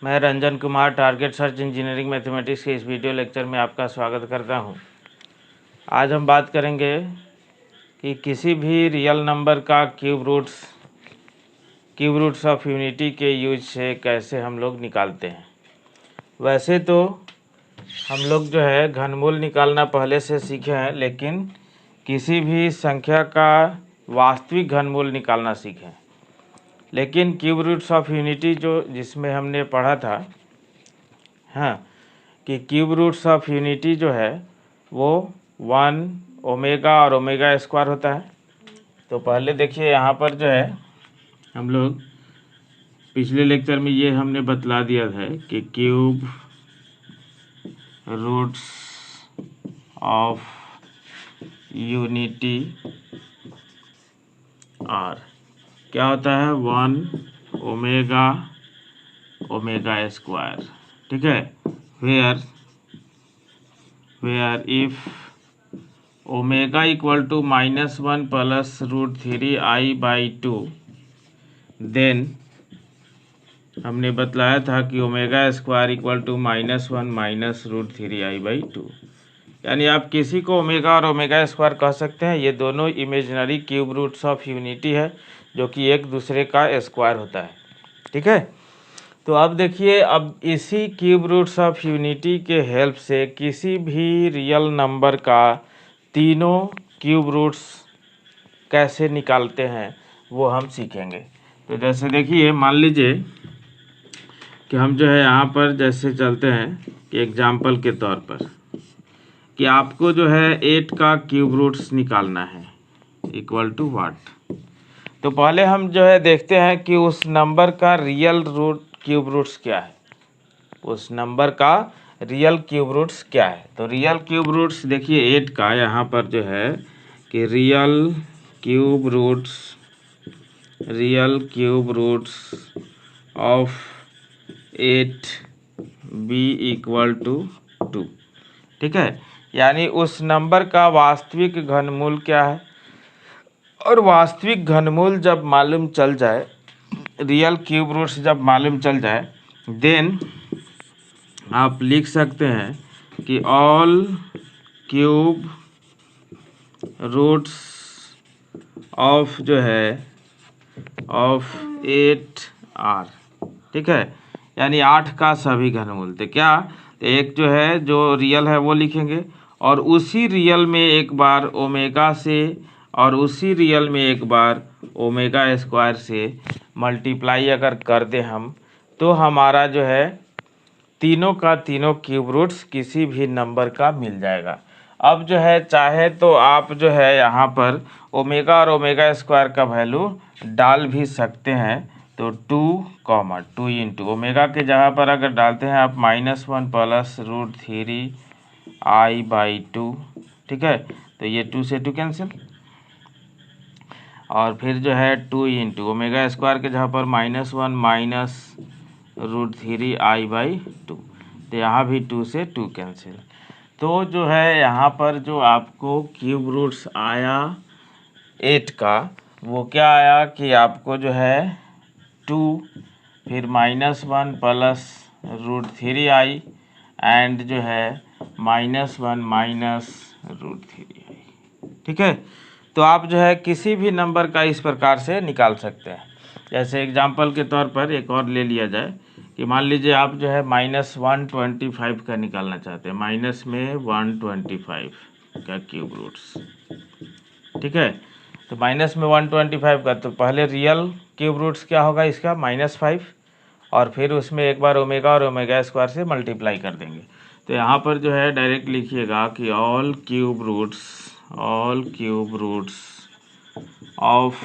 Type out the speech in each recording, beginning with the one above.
मैं Ranjan Kumar target search engineering mathematics के इस वीडियो लेक्चर में आपका स्वागत करता हूं। आज हम बात करेंगे कि किसी भी रियल नंबर का क्यूब रूट्स ऑफ यूनिटी के यूज से कैसे हम लोग निकालते हैं। वैसे तो हम लोग जो है घनमूल निकालना पहले से सीखे हैं, लेकिन किसी भी संख्या का वास्तविक घनमूल निकालना सीखें। लेकिन क्यूब रूट्स ऑफ यूनिटी जिसमें हमने पढ़ा था कि क्यूब रूट्स ऑफ यूनिटी जो है वो 1 ओमेगा और ओमेगा स्क्वायर होता है। तो पहले देखिए यहाँ पर जो है हम लोग पिछले लेक्चर में ये हमने बतला दिया है कि cube roots of unity are क्या होता है 1 ओमेगा स्क्वायर। ठीक है, where if omega equal to -1 plus √3i/2 then हमने बतलाया था कि omega square equal to -1 minus √3i/2। यानी आप किसी को ओमेगा और ओमेगा स्क्वायर कह सकते हैं। ये दोनों imaginary cube roots of unity है जो कि एक दूसरे का स्क्वायर होता है। ठीक है, तो अब देखिए, अब इसी क्यूब रूट्स ऑफ यूनिटी के हेल्प से किसी भी रियल नंबर का तीनों क्यूब रूट्स कैसे निकालते हैं वो हम सीखेंगे। तो जैसे देखिए, मान लीजिए कि हम जो है यहाँ पर जैसे चलते हैं कि एग्जाम्पल के तौर पर कि आपको जो है 8 का क्यूब रूट्स निकालना है इक्वल टू व्हाट। तो पहले हम जो है देखते हैं कि उस नंबर का रियल क्यूब रूट्स क्या है। उस नंबर का रियल क्यूब रूट्स क्या है। तो रियल क्यूब रूट्स देखिए 8 का यहाँ पर जो है कि real cube roots of 8 be equal to 2। ठीक है, यानी उस नंबर का वास्तविक घनमूल क्या है। और वास्तविक घनमूल जब मालूम चल जाए, रियल क्यूब रूट्स जब मालूम चल जाए, देन आप लिख सकते हैं कि ऑल क्यूब रूट्स ऑफ जो है ऑफ 8 आर। ठीक है, यानी 8 का सभी घनमूल। तो क्या, एक जो है जो रियल है वो लिखेंगे और उसी रियल में एक बार ओमेगा से और उसी रियल में एक बार ओमेगा स्क्वायर से मल्टीप्लाई अगर कर दें हम, तो हमारा जो है तीनों का तीनों क्यूब रूट्स किसी भी नंबर का मिल जाएगा। अब जो है चाहे तो आप जो है यहाँ पर ओमेगा और ओमेगा स्क्वायर का वैल्यू डाल भी सकते हैं। तो 2 इंटू ओमेगा के जगह पर अगर डालते हैं आप -1 प्लस √3i/2। ठीक है, तो ये 2 से 2 कैंसिल, और फिर जो है 2 इंटू ओमेगा स्क्वायर के जगह पर -1 माइनस √3i/2। तो यहाँ भी 2 से 2 कैंसिल। तो जो है यहाँ पर जो आपको क्यूब रूट्स आया 8 का, वो क्या आया कि आपको जो है 2 फिर -1 प्लस √3i एंड जो है -1 माइनस √3i। ठीक है, तो आप जो है किसी भी नंबर का इस प्रकार से निकाल सकते हैं। जैसे एग्जांपल के तौर पर एक और ले लिया जाए कि मान लीजिए आप जो है -125 का निकालना चाहते हैं, माइनस में 125 का क्यूब रूट्स। ठीक है, तो माइनस में 125 का, तो पहले रियल क्यूब रूट्स क्या होगा इसका -5, और फिर उसमें एक बार ओमेगा और ओमेगा स्क्वायर से मल्टीप्लाई कर देंगे। तो यहाँ पर जो है डायरेक्ट लिखिएगा कि all cube roots of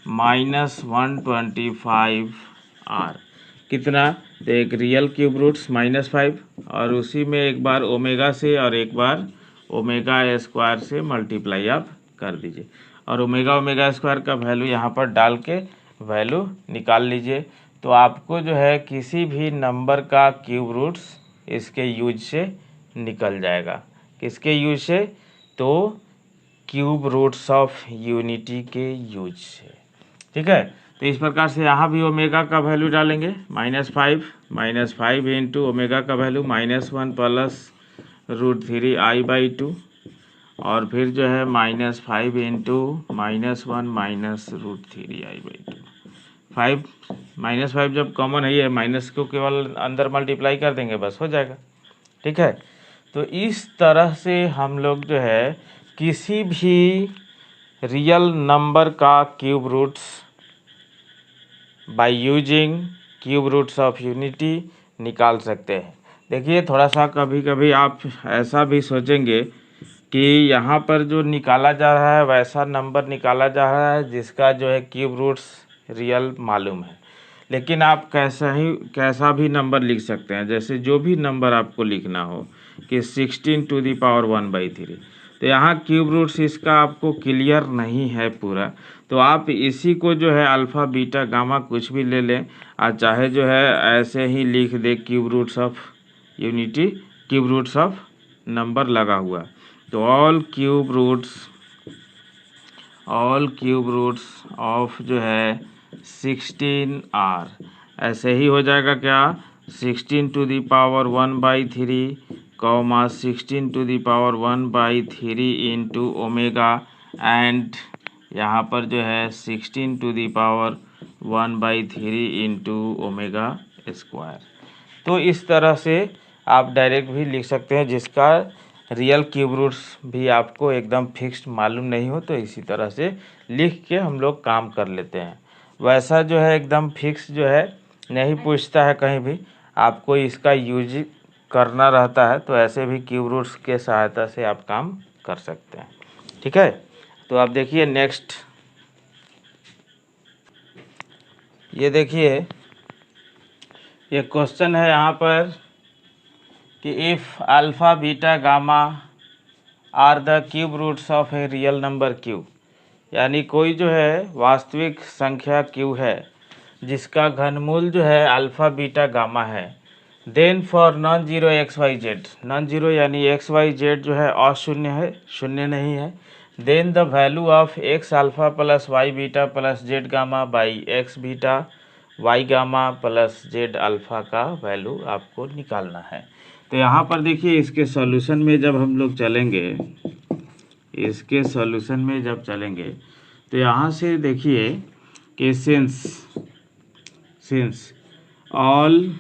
-125 are कितना। तो एक रियल क्यूब रूट्स -5 और उसी में एक बार ओमेगा से और एक बार ओमेगा स्क्वायर से मल्टीप्लाई आप कर दीजिए, और ओमेगा स्क्वायर का वैल्यू यहाँ पर डाल के वैल्यू निकाल लीजिए। तो आपको जो है किसी भी नंबर का क्यूब रूट्स इसके यूज से निकल जाएगा। किसके यूज से? तो क्यूब रूट्स ऑफ यूनिटी के यूज से। ठीक है, तो इस प्रकार से यहाँ भी ओमेगा का वैल्यू डालेंगे -5 इंटू ओमेगा का वैल्यू -1 प्लस √3i/2 और फिर जो है -5 इंटू -1 माइनस √3i/2। 5 जब कॉमन है, ये माइनस को केवल अंदर मल्टीप्लाई कर देंगे, बस हो जाएगा। ठीक है, तो इस तरह से हम लोग जो है किसी भी रियल नंबर का cube roots by using cube roots of unity निकाल सकते हैं। देखिए, थोड़ा सा कभी कभी आप ऐसा भी सोचेंगे कि यहाँ पर जो निकाला जा रहा है वैसा नंबर निकाला जा रहा है जिसका जो है क्यूब रूट्स रियल मालूम है, लेकिन आप कैसा भी नंबर लिख सकते हैं। जैसे जो भी नंबर आपको लिखना हो कि 16 टू दी पावर 1/3, तो यहाँ क्यूब रूट्स इसका आपको क्लियर नहीं है पूरा, तो आप इसी को जो है अल्फ़ा बीटा गामा कुछ भी ले लें और चाहे जो है ऐसे ही लिख दे cube roots of unity, cube roots of number लगा हुआ, तो ऑल क्यूब रूट्स ऑफ जो है 16 ऐसे ही हो जाएगा क्या, 16 to the power 1/3 comma 16 to the power 1/3 into omega and यहाँ पर जो है 16 to the power 1/3 into omega square. तो इस तरह से आप डायरेक्ट भी लिख सकते हैं, जिसका रियल क्यूब रूट्स भी आपको एकदम फिक्स्ड मालूम नहीं हो, तो इसी तरह से लिख के हम लोग काम कर लेते हैं। वैसा जो है एकदम फिक्स जो है नहीं पूछता है कहीं भी, आपको इसका यूज करना रहता है, तो ऐसे भी क्यूब रूट्स के सहायता से आप काम कर सकते हैं। ठीक है, तो आप देखिए नेक्स्ट, ये देखिए ये क्वेश्चन है यहाँ पर कि if alpha beta gamma are the cube roots of a real number q, यानी कोई जो है वास्तविक संख्या क्यू है जिसका घनमूल जो है अल्फ़ा बीटा गामा है, then for non zero XYZ, non zero यानी XYZ जो है अशून्य है, शून्य नहीं है, then the value of x alpha plus y beta plus z gamma by x beta y gamma plus z alpha का वैल्यू आपको निकालना है। तो यहाँ पर देखिए इसके सॉल्यूशन में जब हम लोग चलेंगे, इसके सॉल्यूशन में जब चलेंगे तो यहाँ से देखिए कि since all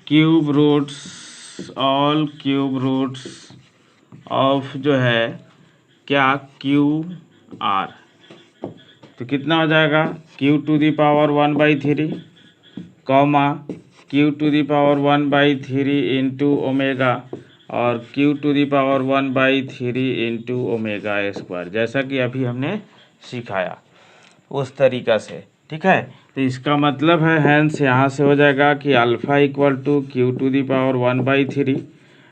cube roots of जो है क्या क्यू आर, तो कितना हो जाएगा Q to the power 1/3 comma Q to the power 1/3 into omega और Q to the power 1/3 into omega square, जैसा कि अभी हमने सिखाया उस तरीका से। ठीक है, तो इसका मतलब है हैंस यहाँ से हो जाएगा कि alpha equal to q to the power 1/3,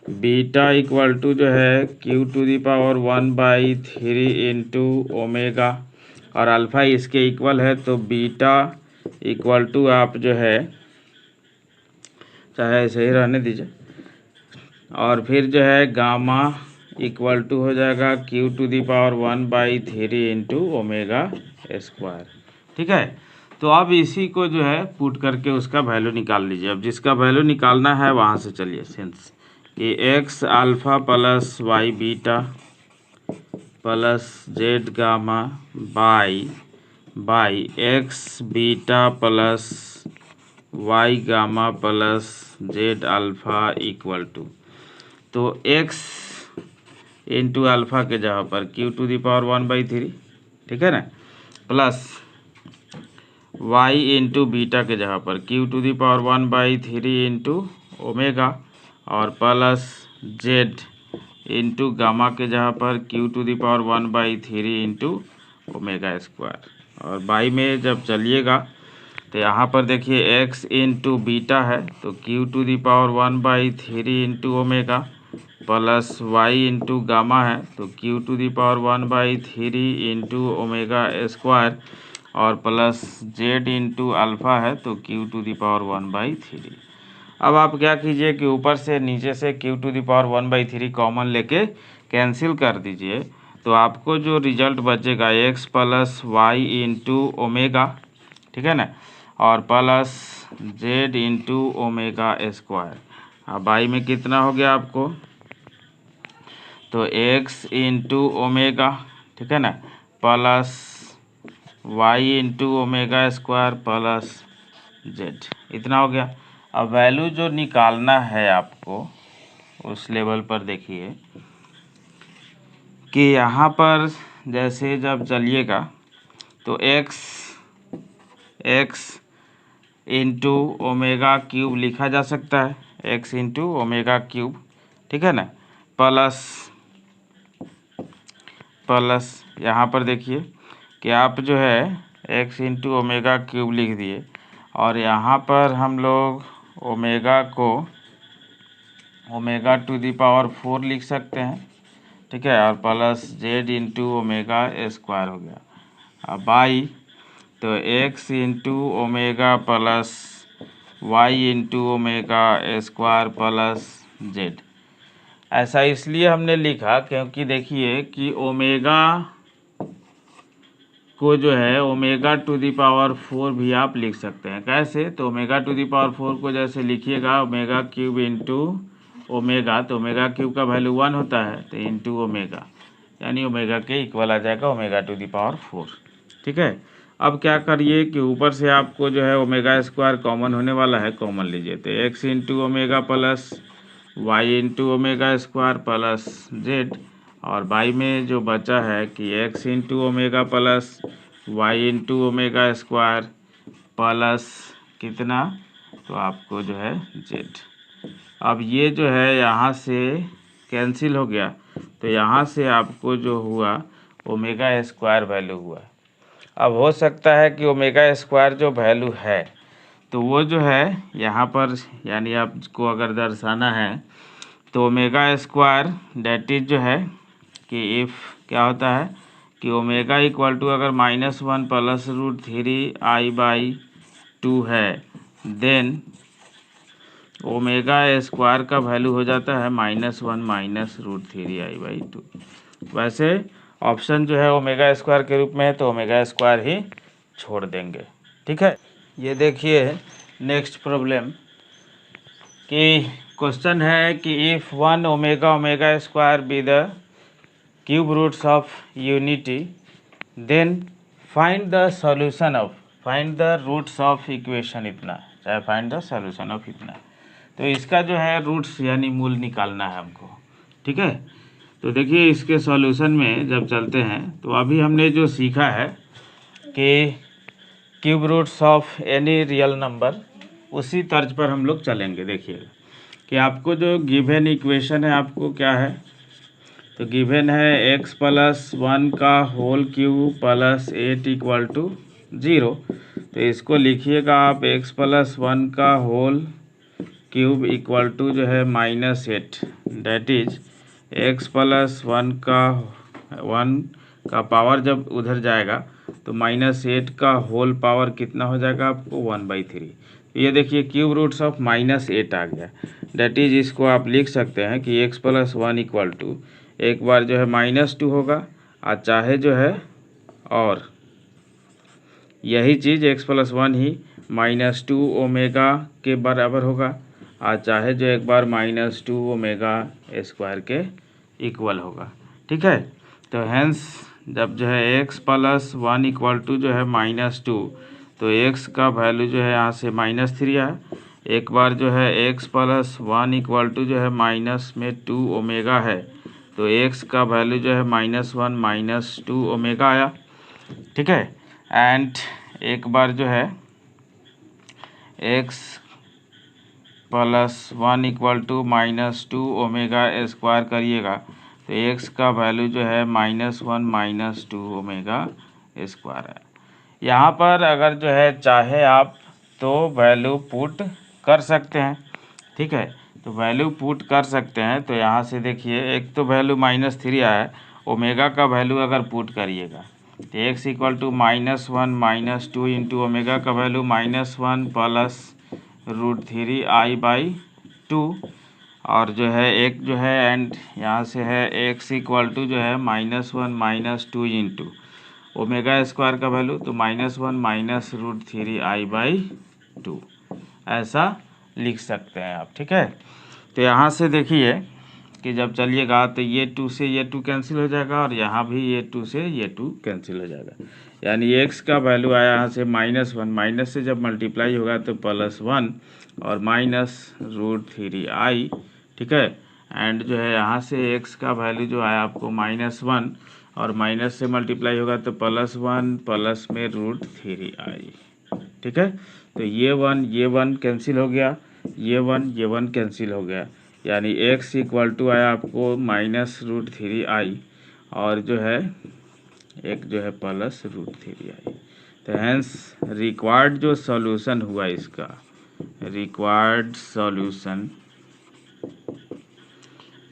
beta equal to जो है q to the power 1/3 into omega, और अल्फ़ा इसके इक्वल है तो बीटा इक्वल टू आप जो है चाहे ऐसे ही रहने दीजिए, और फिर जो है गामा इक्वल टू हो जाएगा Q to the power 1/3 into omega square. ठीक है, तो अब इसी को जो है पुट करके उसका वैल्यू निकाल लीजिए। अब जिसका वैल्यू निकालना है वहाँ से चलिए, सिंस कि x alpha plus y beta plus z gamma by x beta plus y gamma plus z alpha equal to, तो x इंटू अल्फ़ा के जगह पर क्यू टू दी पावर 1/3, ठीक है ना, प्लस y इंटू बीटा के जगह पर q to the power 1/3 into omega और प्लस z इंटू गामा के जगह पर q to the power 1/3 into omega square, और बाई में जब चलिएगा तो यहाँ पर देखिए x इंटू बीटा है तो q to the power 1/3 into omega plus y into gamma है तो q to the power 1/3 into omega square और प्लस z इंटू अल्फ़ा है तो क्यू टू दी पावर 1/3। अब आप क्या कीजिए कि ऊपर से नीचे से q to the power 1/3 common लेके कैंसिल कर दीजिए, तो आपको जो रिजल्ट बचेगा x plus y into omega, ठीक है ना, और plus z into omega square. अब y में कितना हो गया आपको, तो x इंटू ओमेगा, ठीक है ना, plus y into omega square plus z, इतना हो गया। अब वैल्यू जो निकालना है आपको उस लेवल पर देखिए कि यहाँ पर जैसे जब चलिएगा तो x इंटू ओमेगा क्यूब लिखा जा सकता है, x इंटू ओमेगा क्यूब, ठीक है ना, प्लस यहाँ पर देखिए कि आप जो है x इंटू ओमेगा क्यूब लिख दिए, और यहाँ पर हम लोग ओमेगा को ओमेगा टू दी पावर 4 लिख सकते हैं, ठीक है, और plus z into omega square हो गया। अब y तो x into omega plus y into omega square plus z। ऐसा इसलिए हमने लिखा क्योंकि देखिए कि ओमेगा को जो है ओमेगा टू दी पावर 4 भी आप लिख सकते हैं। कैसे, तो ओमेगा टू दी पावर 4 को जैसे लिखिएगा ओमेगा क्यूब इंटू ओमेगा, तो ओमेगा क्यूब का वैल्यू 1 होता है, तो इंटू ओमेगा, यानी ओमेगा के इक्वल आ जाएगा ओमेगा टू दी पावर 4, ठीक है। अब क्या करिए कि ऊपर से आपको जो है ओमेगा स्क्वायर कॉमन होने वाला है, कॉमन लीजिए, तो x into omega plus y into omega square plus z, और बाई में जो बचा है कि x into omega plus y into omega square plus कितना, तो आपको जो है जेड। अब ये जो है यहाँ से कैंसिल हो गया, तो यहाँ से आपको जो हुआ ओमेगा स्क्वायर वैल्यू हुआ। अब हो सकता है कि ओमेगा स्क्वायर जो वैल्यू है तो वो जो है यहाँ पर, यानी आपको अगर दर्शाना है तो ओमेगा स्क्वायर डेट इज जो है कि इफ़ क्या होता है कि ओमेगा इक्वल टू अगर -1 प्लस √3i/2 है, देन ओमेगा स्क्वायर का वैल्यू हो जाता है -1 -√3i/2। वैसे ऑप्शन जो है ओमेगा स्क्वायर के रूप में है तो ओमेगा स्क्वायर ही छोड़ देंगे, ठीक है। ये देखिए नेक्स्ट प्रॉब्लम कि क्वेश्चन है कि if 1 omega square be the cube roots of unity, then find the roots of equation इतना, चाहे फाइंड द सॉल्यूशन ऑफ इतना। तो इसका जो है रूट्स यानी मूल निकालना है हमको, ठीक है। तो देखिए इसके सॉल्यूशन में जब चलते हैं तो अभी हमने जो सीखा है कि cube roots of any real number, उसी तर्ज पर हम लोग चलेंगे। देखिए कि आपको जो गिवन इक्वेशन है आपको क्या है, तो गिवन है x प्लस 1 का whole cube plus 8 equal to 0। तो इसको लिखिएगा आप x प्लस 1 का होल क्यूब इक्वल टू जो है -8, डेट इज x प्लस 1 का पावर जब उधर जाएगा तो -8 का होल पावर कितना हो जाएगा आपको 1/3। ये देखिए क्यूब रूट्स ऑफ -8 आ गया, डेट इज इसको आप लिख सकते हैं कि x प्लस 1 इक्वल टू एक बार जो है -2 होगा, और चाहे जो है और यही चीज़ x प्लस 1 ही -2 ओमेगा के बराबर होगा, और चाहे जो एक बार -2 ओमेगा स्क्वायर के इक्वल होगा, ठीक है। तो हेंस जब जो है x प्लस 1 इक्वल टू जो है -2, तो x का वैल्यू जो है यहाँ से -3 है। एक बार जो है x प्लस 1 इक्वल टू जो है माइनस में 2 ओमेगा है, तो x का वैल्यू जो है -1 -2 ओमेगा आया, ठीक है। एंड एक बार जो है x plus 1 equal to -2 omega square करिएगा तो x का वैल्यू जो है -1 -2 ओमेगा स्क्वायर है। यहाँ पर अगर जो है चाहे आप तो वैल्यू पुट कर सकते हैं, ठीक है। तो वैल्यू पुट कर सकते हैं, तो यहाँ से देखिए एक तो वैल्यू -3 आया है, ओमेगा का वैल्यू अगर पुट करिएगा तो x equal to -1 -2 into omega का वैल्यू -1 प्लस √3i/2, और जो है एक जो है एंड यहाँ से है x इक्वल टू जो है -1 -2 इंटू ओमेगा स्क्वायर का वैल्यू, तो -1 -√3i/2 ऐसा लिख सकते हैं आप। ठीक है, तो यहाँ से देखिए कि जब चलिएगा तो ये 2 से ये 2 कैंसिल हो जाएगा और यहाँ भी ये 2 से ये 2 कैंसिल हो जाएगा, यानी x का वैल्यू आया यहाँ से -1, माइनस से जब मल्टीप्लाई होगा तो +1 और -√3i। ठीक है, एंड जो है यहाँ से x का वैल्यू जो आया आपको -1 और माइनस से मल्टीप्लाई होगा तो +1 प्लस में √3i। ठीक है, तो ये 1 कैंसिल हो गया, ये 1 कैंसिल हो गया, यानी x इक्वल टू आया आपको -√3i और जो है एक जो है +√3i। तो हैंस रिक्वायर्ड जो सॉल्यूशन हुआ इसका, रिक्वायर्ड सॉल्यूशन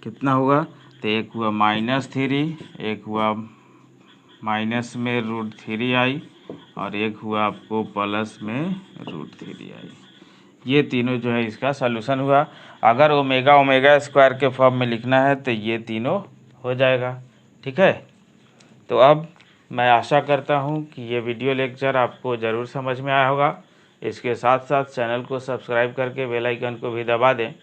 कितना हुआ, तो एक हुआ -3, एक हुआ माइनस में √3i और एक हुआ आपको प्लस में √3i। ये तीनों जो है इसका सॉल्यूशन हुआ। अगर ओमेगा स्क्वायर के फॉर्म में लिखना है तो ये तीनों हो जाएगा। ठीक है, तो अब मैं आशा करता हूँ कि ये वीडियो लेक्चर आपको ज़रूर समझ में आया होगा। इसके साथ साथ चैनल को सब्सक्राइब करके बेल आइकन को भी दबा दें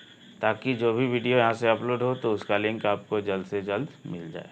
ताकि जो भी वीडियो यहाँ से अपलोड हो तो उसका लिंक आपको जल्द से जल्द मिल जाए।